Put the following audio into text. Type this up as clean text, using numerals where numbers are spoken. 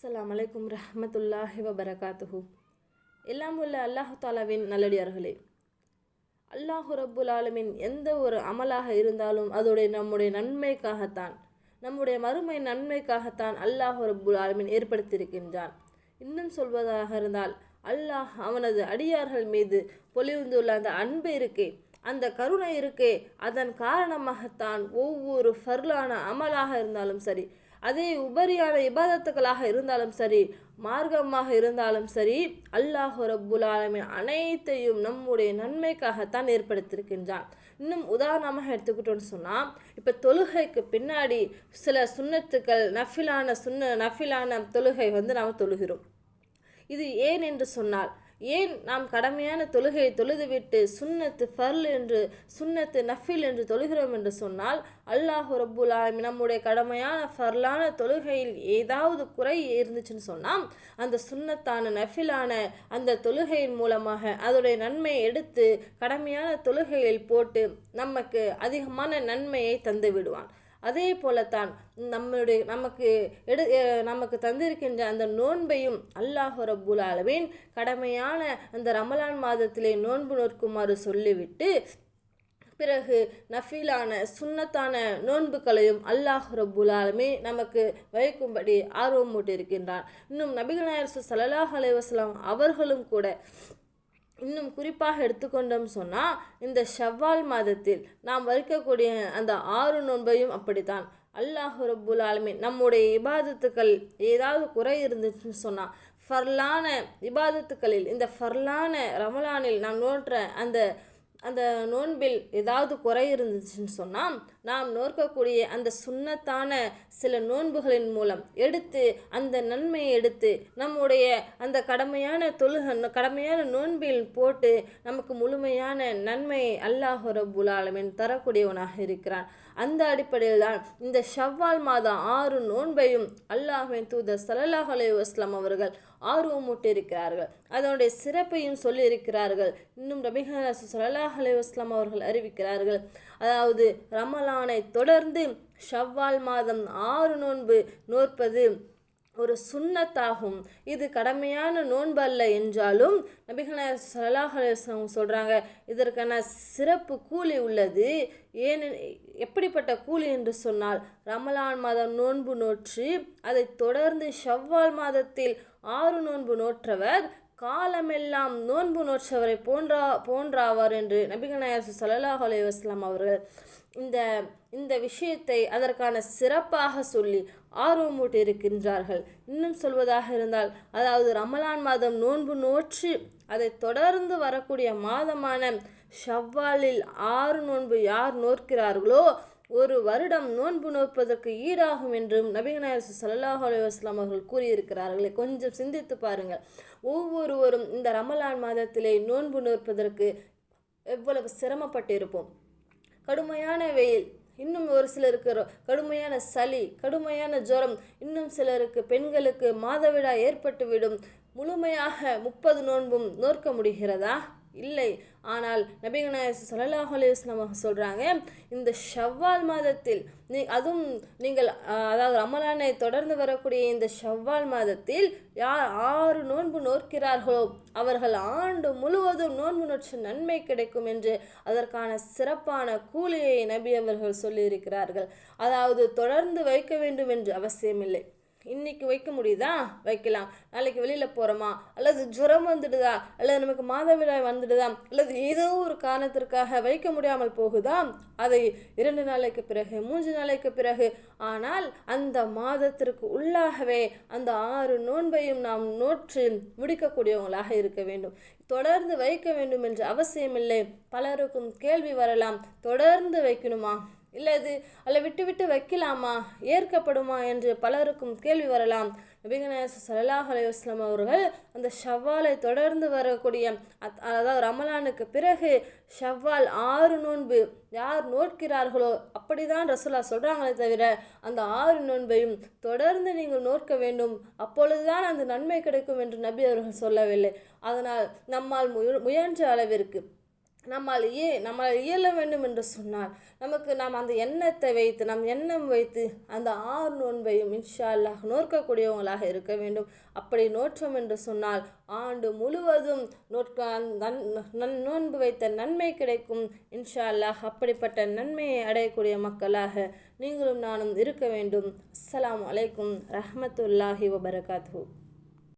அஸ்ஸலாமு அலைக்கும் ரஹ்மத்துல்லாஹி வபரகாத்துஹு. எல்லாம் உள்ள அல்லாஹு தாலாவின் நல்லடியார்களே, அல்லாஹு ரப்புல் ஆலமீன் எந்த ஒரு அமலாக இருந்தாலும் அதோடைய நம்முடைய நன்மைக்காகத்தான், நம்முடைய மறுமை நன்மைக்காகத்தான் அல்லாஹு ரப்புல் ஆலமீன் ஏற்படுத்தியிருக்கின்றான். இன்னும் சொல்வதாக இருந்தால், அல்லாஹ் அவனது அடியார்கள் மீது பொழிந்துள்ள அந்த அன்பு இருக்கே, அந்த கருணை இருக்கே, அதன் காரணமாகத்தான் ஒவ்வொரு ஃபர்லான அமலாக இருந்தாலும் சரி, அதே உபரியான இபாதத்துக்களாக இருந்தாலும் சரி, மார்க்கமாக இருந்தாலும் சரி, அல்லாஹ் ரப்புல் ஆலமீன் அனைத்தையும் நம்முடைய நன்மைக்காகத்தான் ஏற்படுத்தியிருக்கின்றான். இன்னும் உதாரணமாக எடுத்துக்கிட்டோன்னு சொன்னால், இப்போ தொழுகைக்கு பின்னாடி சில சுன்னத்துக்கள் நஃபிலான தொழுகை நாம் தொழுகிறோம். இது ஏன் என்று சொன்னால், ஏன் நாம் கடமையான தொழுகையை தொழுதுவிட்டு சுன்னத்து ஃபர்ல் என்று சுன்னத்து நஃபில் என்று தொழுகிறோம் என்று சொன்னால், அல்லாஹு ரப்புல் ஆலமீன் நம்முடைய கடமையான ஃபர்லான தொழுகையில் ஏதாவது குறை இருந்துச்சுன்னு சொன்னால், அந்த சுன்னத்தான நஃபிலான அந்த தொழுகையின் மூலமாக அதோடைய நன்மையை எடுத்து கடமையான தொழுகையில் போட்டு நமக்கு அதிகமான நன்மையை தந்து விடுவான். அதே போலத்தான் நமக்கு தந்திருக்கின்ற அந்த நோன்பையும் அல்லாஹ் ரப்புல் ஆலமீன் கடமையான அந்த ரமலான் மாதத்திலே நோன்பு நோக்குமாறு சொல்லிவிட்டு, பிறகு நஃபிலான சுன்னத்தான நோன்புகளையும் அல்லாஹ் ரப்புல் ஆலமீன் நமக்கு வைக்கும்படி ஆர்வமூட்டியிருக்கின்றான். இன்னும் நபிகள் நாயகம் ஸல்லல்லாஹு அலைஹி வஸல்லம் அவர்களும் கூட இன்னும் குறிப்பாக எடுத்துக்கொண்டோம் சொன்னால், இந்த ஷவ்வால் மாதத்தில் நாம் வைக்கக்கூடிய அந்த 6 நோன்பையும் அப்படித்தான் அல்லாஹு ரப்புல் ஆலமீன் நம்முடைய இபாதத்துக்கள் ஏதாவது குறை இருந்துச்சுன்னு சொன்னால், ஃபர்லான இபாதத்துக்களில் இந்த ஃபர்லான ரமலானில் நாம் நோற்ற அந்த நோன்பில் ஏதாவது குறை இருந்துச்சுன்னு சொன்னால், நாம் நோக்கக்கூடிய அந்த சுன்னத்தான சில நோன்புகளின் மூலம் எடுத்து அந்த நன்மையை எடுத்து நம்முடைய அந்த கடமையான நோன்பில் போட்டு நமக்கு முழுமையான நன்மையை அல்லாஹ் ரப்புல் ஆலமீன் தரக்கூடியவனாக இருக்கிறான். அந்த அடிப்படையில் தான் இந்த ஷவ்வால் மாதம் 6 நோன்பையும் அல்லாஹ்வின் தூதர் ஸல்லல்லாஹு அலைஹி வஸல்லம் அவர்கள் ஆர்வமூட்டியிருக்கிறார்கள். அதனுடைய சிறப்பையும் சொல்லியிருக்கிறார்கள். இன்னும் நபிகள் ஸல்லல்லாஹு அலைஹி வஸல்லம் அவர்கள் அறிவிக்கிறார்கள், அதாவது ரமலானை தொடர்ந்து ஷவ்வால் மாதம் 6 நோன்பு நோற்பது ஒரு சுன்னத்தாகும். இது கடமையான நோன்பு அல்ல என்றாலும் நபிகள் ஸல்லல்லாஹு அலைஹி வஸல்லம் சொல்கிறாங்க, இதற்கான சிறப்பு கூலி உள்ளது. எப்படிப்பட்ட கூலி என்று சொன்னால், ரமலான் மாதம் நோன்பு நோற்று அதை தொடர்ந்து ஷவ்வால் மாதத்தில் 6 நோன்பு நோற்றவர் காலமெல்லாம் நோன்பு நோற்றவரை போன்றாவார் என்று நபிகள் நாயகம் ஸல்லல்லாஹு அலைஹி வஸல்லம் அவர்கள் இந்த விஷயத்தை அதற்கான சிறப்பாக சொல்லி ஆர்வமூட்டி இருக்கின்றார்கள். இன்னும் சொல்வதாக இருந்தால், அதாவது ரமலான் மாதம் நோன்பு நோற்று அதை தொடர்ந்து வரக்கூடிய மாதமான ஷவ்வாலில் 6 நோன்பு யார் நோக்கிறார்களோ ஒரு வருடம் நோன்பு நோற்பதற்கு ஈடாகும் என்றும் நபிகள் நாயகம் ஸல்லல்லாஹு அலைஹி வஸல்லம் அவர்கள் கூறியிருக்கிறார்களே. கொஞ்சம் சிந்தித்து பாருங்கள். ஒவ்வொருவரும் இந்த ரமலான் மாதத்திலே நோன்பு நோற்பதற்கு எவ்வளவு சிரமப்பட்டிருப்போம். கடுமையான வெயில், இன்னும் ஒரு சிலருக்கு கடுமையான சளி, கடுமையான ஜுரம், இன்னும் சிலருக்கு பெண்களுக்கு மாதவிடாய் ஏற்பட்டுவிடும். முழுமையாக 30 நோன்பும் நோற்க முடிகிறதா? இல்லை. ஆனால் நபிகள் நாயகம் ஸல்லல்லாஹு அலைஹி வஸல்லம் சொல்கிறாங்க, இந்த ஷவ்வால் மாதத்தில் அதுவும் நீங்கள் அதாவது ரமலானை தொடர்ந்து வரக்கூடிய இந்த ஷவ்வால் மாதத்தில் யார் 6 நோன்பு நோக்கிறார்களோ அவர்கள் ஆண்டு முழுவதும் நோன்பு நோற்ற நன்மை கிடைக்கும் என்று அதற்கான சிறப்பான கூலியை நபி அவர்கள் சொல்லியிருக்கிறார்கள். அதாவது தொடர்ந்து வைக்க வேண்டும் என்று அவசியமில்லை. இன்றைக்கி வைக்க முடியுதா? வைக்கலாம். நாளைக்கு வெளியில் போகிறோமா, அல்லது ஜுரம் வந்துடுதா, அல்லது நமக்கு மாதவிடாய் வந்துடுதா, அல்லது ஏதோ ஒரு காரணத்திற்காக வைக்க முடியாமல் போகுதா, அதை 2 நாளைக்கு பிறகு 3 நாளைக்கு பிறகு, ஆனால் அந்த மாதத்திற்கு உள்ளாகவே அந்த 6 நோன்பையும் நாம் நோற்று முடிக்கக்கூடியவங்களாக இருக்க வேண்டும். தொடர்ந்து வைக்க வேண்டும் என்ற அவசியமில்லை. பலருக்கும் கேள்வி வரலாம், தொடர்ந்து வைக்கணுமா, அல்ல விட்டு விட்டு வைக்கலாமா, ஏற்கப்படுமா என்று பலருக்கும் கேள்வி வரலாம். நபிகள் நாயகம் ஸல்லல்லாஹு அலைஹி வஸல்லம் அவர்கள் அந்த ஷவ்வாலை தொடர்ந்து வரக்கூடிய அதாவது ரமலானுக்கு பிறகு ஷவ்வால் 6 நோன்பு யார் நோக்கிறார்களோ அப்படிதான் ரசூலுல்லாஹ் சொல்கிறாங்களே தவிர, அந்த 6 நோன்பையும் தொடர்ந்து நீங்கள் நோக்க வேண்டும், அப்பொழுதுதான் அந்த நன்மை கிடைக்கும் என்று நபி அவர்கள் சொல்லவில்லை. அதனால் நம்மால் முயன்ற அளவிற்கு நம்மால் இயல வேண்டும் என்று சொன்னால் நாம் அந்த எண்ணத்தை வைத்து எண்ணம் வைத்து அந்த 6 நோன்பையும் இன்ஷா அல்லாஹ் நோக்கக்கூடியவங்களாக இருக்க வேண்டும். அப்படி நோற்றோம் என்று சொன்னால் ஆண்டு முழுவதும் நோன்பு வைத்த நன்மை கிடைக்கும் இன்ஷா அல்லாஹ். அப்படிப்பட்ட நன்மையை அடையக்கூடிய மக்களாக நீங்களும் நானும் இருக்க வேண்டும். அஸ்ஸலாமு அலைக்கும் ரஹ்மத்துல்லாஹி வபரகாத்துஹு.